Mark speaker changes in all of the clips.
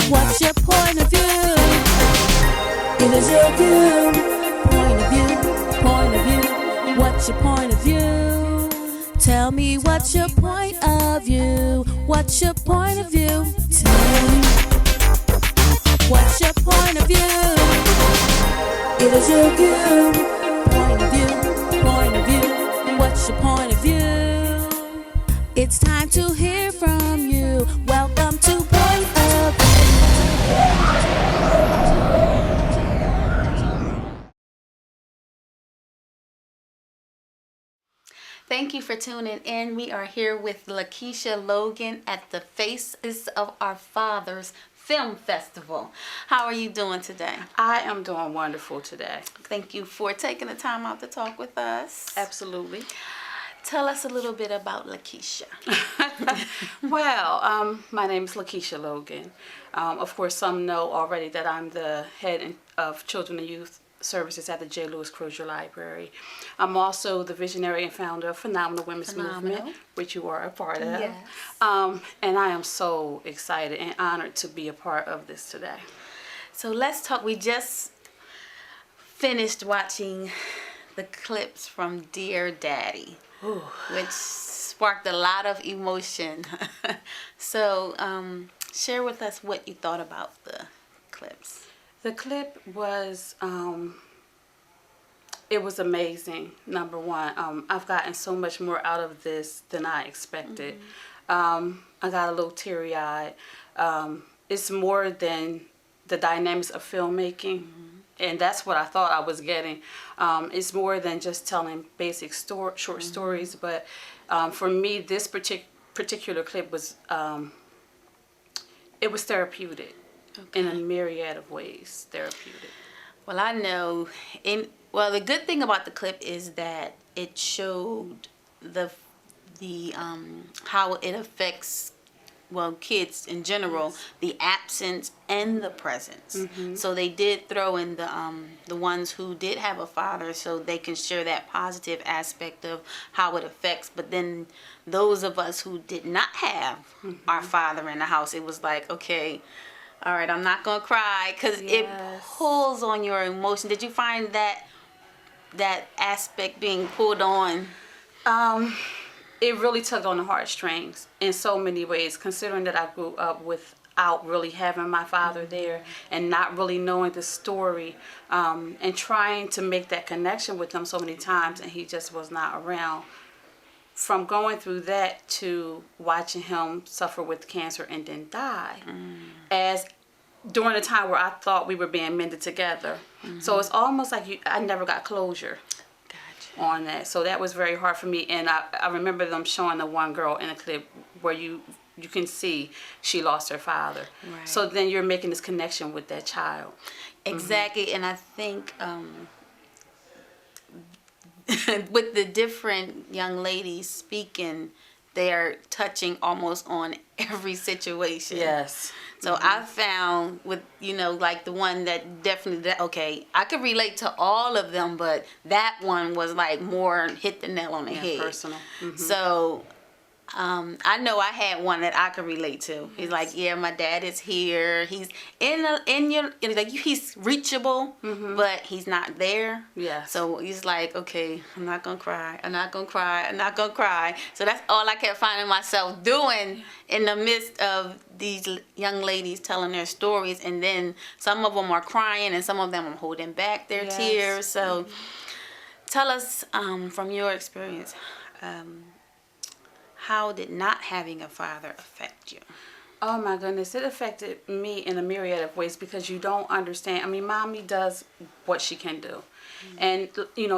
Speaker 1: What's your point of view? It is your view. Point of view, point of view. What's your point of view? Tell me what's your point of view? What's your point of view? Tell me. What's your point of view? It is your view. Point of view, point of view. What's your point of view? It's time to hear from you. Welcome to Point of View.
Speaker 2: Thank you for tuning in. We are here with Lakesha Logan at the Faces of Our Fathers Film Festival. How are you doing today?
Speaker 3: I am doing wonderful today.
Speaker 2: Thank you for taking the time out to talk with us.
Speaker 3: Absolutely.
Speaker 2: Tell us a little bit about Lakesha.
Speaker 3: Well, my name is Lakesha Logan. Of course, some know already that I'm the head of Children and Youth Services at the J. Lewis Crozier Library. I'm also the visionary and founder of Phenomenal Women's Movement, which you are a part of.
Speaker 2: Yes.
Speaker 3: And I am so excited and honored to be a part of this today.
Speaker 2: So let's talk. We just finished watching the clips from Dear Daddy, which sparked a lot of emotion. So share with us what you thought about the clips.
Speaker 3: The clip was, it was amazing, number one. I've gotten so much more out of this than I expected. I got a little teary-eyed. It's more than the dynamics of filmmaking, and that's what I thought I was getting. It's more than just telling basic short stories, but for me, this particular clip was, it was therapeutic. Okay. In a myriad of ways, therapeutic.
Speaker 2: Well, I know. The good thing about the clip is that it showed the how it affects kids in general, the absence and the presence. So they did throw in the ones who did have a father, so they can share that positive aspect of how it affects. But then those of us who did not have our father in the house, it was like, okay, all right, I'm not going to cry, because it pulls on your emotion. Did you find that aspect being pulled on?
Speaker 3: It really tugged on the heartstrings in so many ways, considering that I grew up without really having my father there and not really knowing the story, and trying to make that connection with him so many times, and he just was not around. From going through that to watching him suffer with cancer and then die, as during a time where I thought we were being mended together. So it's almost like I never got closure on that. So that was very hard for me. And I remember them showing the one girl in a clip where you can see she lost her father. Right. So then you're making this connection with that child.
Speaker 2: Exactly. And I think with the different young ladies speaking, they are touching almost on every situation.
Speaker 3: Yes.
Speaker 2: So I found with, like the one that definitely, okay, I could relate to all of them, but that one was like more hit the nail on the head.
Speaker 3: Personal.
Speaker 2: So I know I had one that I could relate to. He's like, yeah, my dad is here. He's in your, like, he's reachable, but he's not there.
Speaker 3: Yeah.
Speaker 2: So he's like, okay, I'm not gonna cry. I'm not gonna cry. I'm not gonna cry. So that's all I kept finding myself doing in the midst of these young ladies telling their stories, and then some of them are crying, and some of them are holding back their tears. So tell us from your experience. How did not having a father affect you?
Speaker 3: Oh my goodness, it affected me in a myriad of ways, because you don't understand. I mean, mommy does what she can do. And,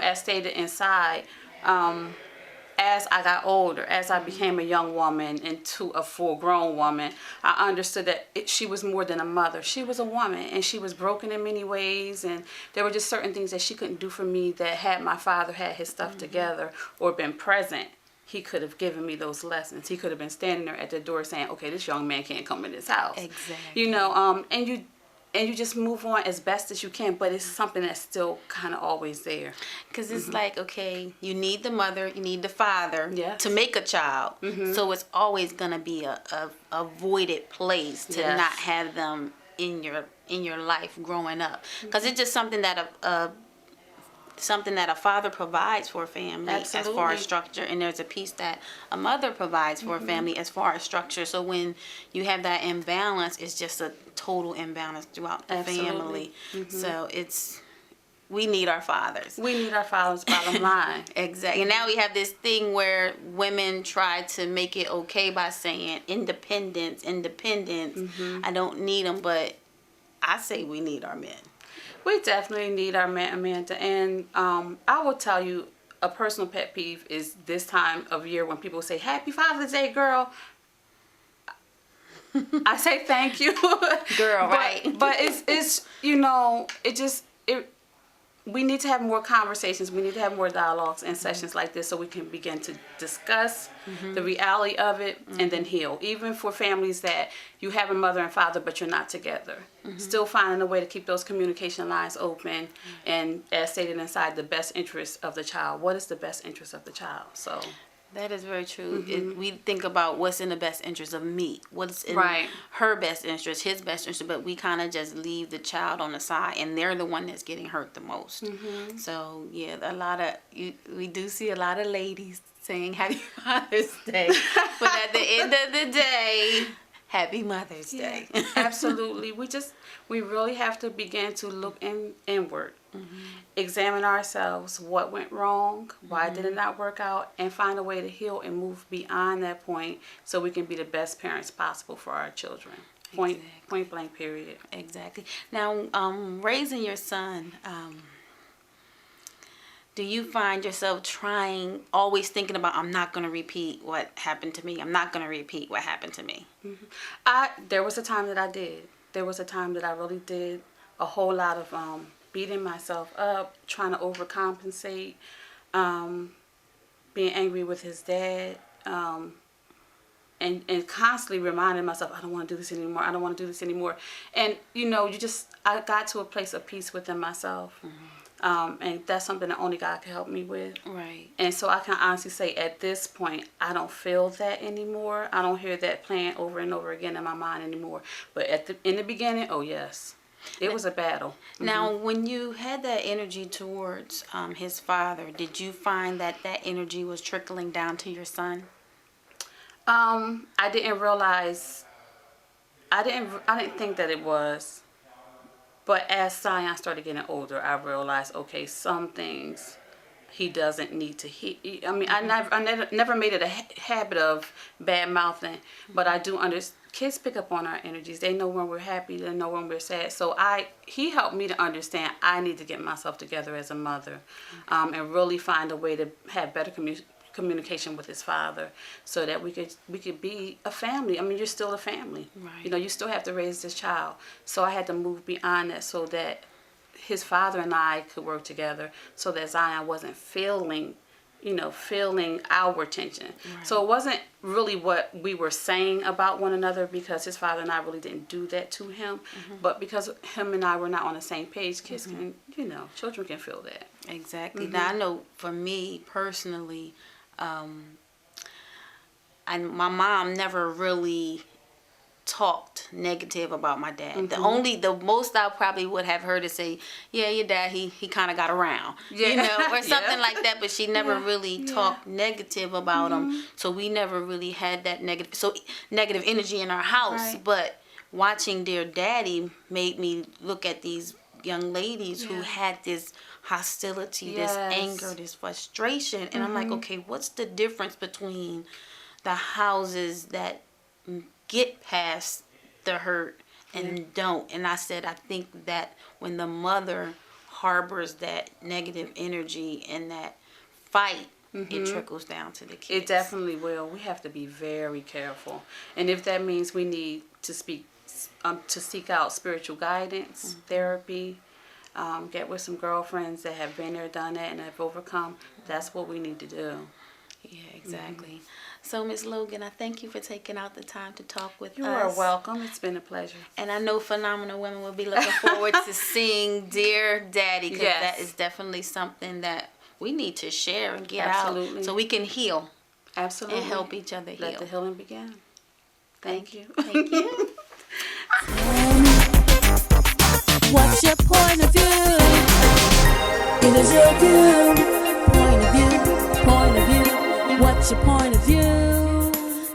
Speaker 3: as stated inside, as I got older, as I became a young woman into a full-grown woman, I understood that she was more than a mother. She was a woman, and she was broken in many ways, and there were just certain things that she couldn't do for me that had my father had his stuff together or been present. He could have given me those lessons. He could have been standing there at the door saying, okay, this young man can't come in this house.
Speaker 2: Exactly.
Speaker 3: And and you just move on as best as you can, but it's something that's still kind of always there.
Speaker 2: Because it's like, okay, you need the mother, you need the father
Speaker 3: Yes.
Speaker 2: to make a child. So it's always going to be a voided place to
Speaker 3: Yes.
Speaker 2: not have them in your life growing up. Because it's just something that a father provides for a family as far
Speaker 3: Absolutely.
Speaker 2: as structure, and there's a piece that a mother provides for a family as far as structure. So when you have that imbalance, it's just a total imbalance throughout the
Speaker 3: Absolutely.
Speaker 2: family. So we need our fathers.
Speaker 3: We need our fathers, bottom line.
Speaker 2: Exactly. And now we have this thing where women try to make it okay by saying independence. I don't need them, but I say we need our men.
Speaker 3: We definitely need our men, Amanda. And I will tell you, a personal pet peeve is this time of year when people say, Happy Father's Day, girl. I say thank you.
Speaker 2: Girl, right.
Speaker 3: But it's we need to have more conversations. We need to have more dialogues and sessions like this so we can begin to discuss the reality of it and then heal. Even for families that you have a mother and father but you're not together. Still finding a way to keep those communication lines open and, as stated inside, the best interest of the child. What is the best interest of the child? So
Speaker 2: that is very true. We think about what's in the best interest of me, what's in
Speaker 3: Right.
Speaker 2: her best interest, his best interest, but we kind of just leave the child on the side, and they're the one that's getting hurt the most. So yeah, we do see a lot of ladies saying Happy Father's Day, but at the end of the day, Happy Mother's Day.
Speaker 3: Absolutely. We really have to begin to look inward. Examine ourselves, what went wrong, why did it not work out, and find a way to heal and move beyond that point so we can be the best parents possible for our children. Point blank, period.
Speaker 2: Exactly. Now, raising your son, do you find yourself always thinking about, I'm not going to repeat what happened to me. I'm not going to repeat what happened to me.
Speaker 3: There was a time that I did. There was a time that I really did a whole lot of beating myself up, trying to overcompensate, being angry with his dad, and constantly reminding myself, I don't want to do this anymore. I don't want to do this anymore. And, I got to a place of peace within myself. And that's something that only God can help me with.
Speaker 2: Right.
Speaker 3: And so I can honestly say at this point, I don't feel that anymore. I don't hear that playing over and over again in my mind anymore. But in the beginning, oh yes. It was a battle.
Speaker 2: Now, when you had that energy towards his father, did you find that energy was trickling down to your son?
Speaker 3: I didn't realize. I didn't think that it was. But as Zion started getting older, I realized, okay, some things he doesn't need to hear. I mean, I never made it a habit of bad mouthing, but I do understand. Kids pick up on our energies. They know when we're happy. They know when we're sad. So he helped me to understand I need to get myself together as a mother, and really find a way to have better communication with his father, so that we could be a family. I mean, you're still a family.
Speaker 2: Right.
Speaker 3: You still have to raise this child. So I had to move beyond that so that his father and I could work together, so that Zion wasn't feeling our tension. Right. So it wasn't really what we were saying about one another, because his father and I really didn't do that to him. But because him and I were not on the same page, kids can, children can feel that.
Speaker 2: Exactly. Now, I know for me personally, my mom never really talked negative about my dad. The most I probably would have heard is say, yeah, your dad, he kind of got around, or something like that, but she never really talked negative about him. So we never really had that negative energy in our house.
Speaker 3: Right.
Speaker 2: But watching Dear Daddy made me look at these young ladies who had this hostility, this anger, this frustration, and I'm like, okay, what's the difference between the houses that get past the hurt and don't? And I said, I think that when the mother harbors that negative energy and that fight, it trickles down to the kids.
Speaker 3: It definitely will. We have to be very careful. And if that means we need to seek out spiritual guidance, therapy, get with some girlfriends that have been there, done that, and have overcome, that's what we need to do.
Speaker 2: Yeah, exactly. So, Miss Logan, I thank you for taking out the time to talk with
Speaker 3: You
Speaker 2: us.
Speaker 3: are welcome. It's been a pleasure.
Speaker 2: And I know Phenomenal Women will be looking forward to seeing Dear Daddy, because
Speaker 3: Yes.
Speaker 2: that is definitely something that we need to share and get
Speaker 3: Absolutely.
Speaker 2: out so we can heal
Speaker 3: Absolutely.
Speaker 2: and help each other heal.
Speaker 3: Let the healing begin. Thank you.
Speaker 2: Thank you.
Speaker 1: What's your point of view? It is your view. Point of view. Point of view. What's your point of view?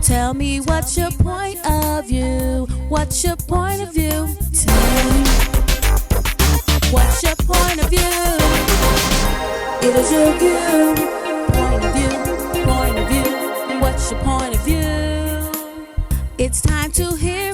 Speaker 1: Tell me what's your point of view? What's your point of view? Tell me. What's your point of view? It is your view. Point of view. Point of view. What's your point of view? It's time to hear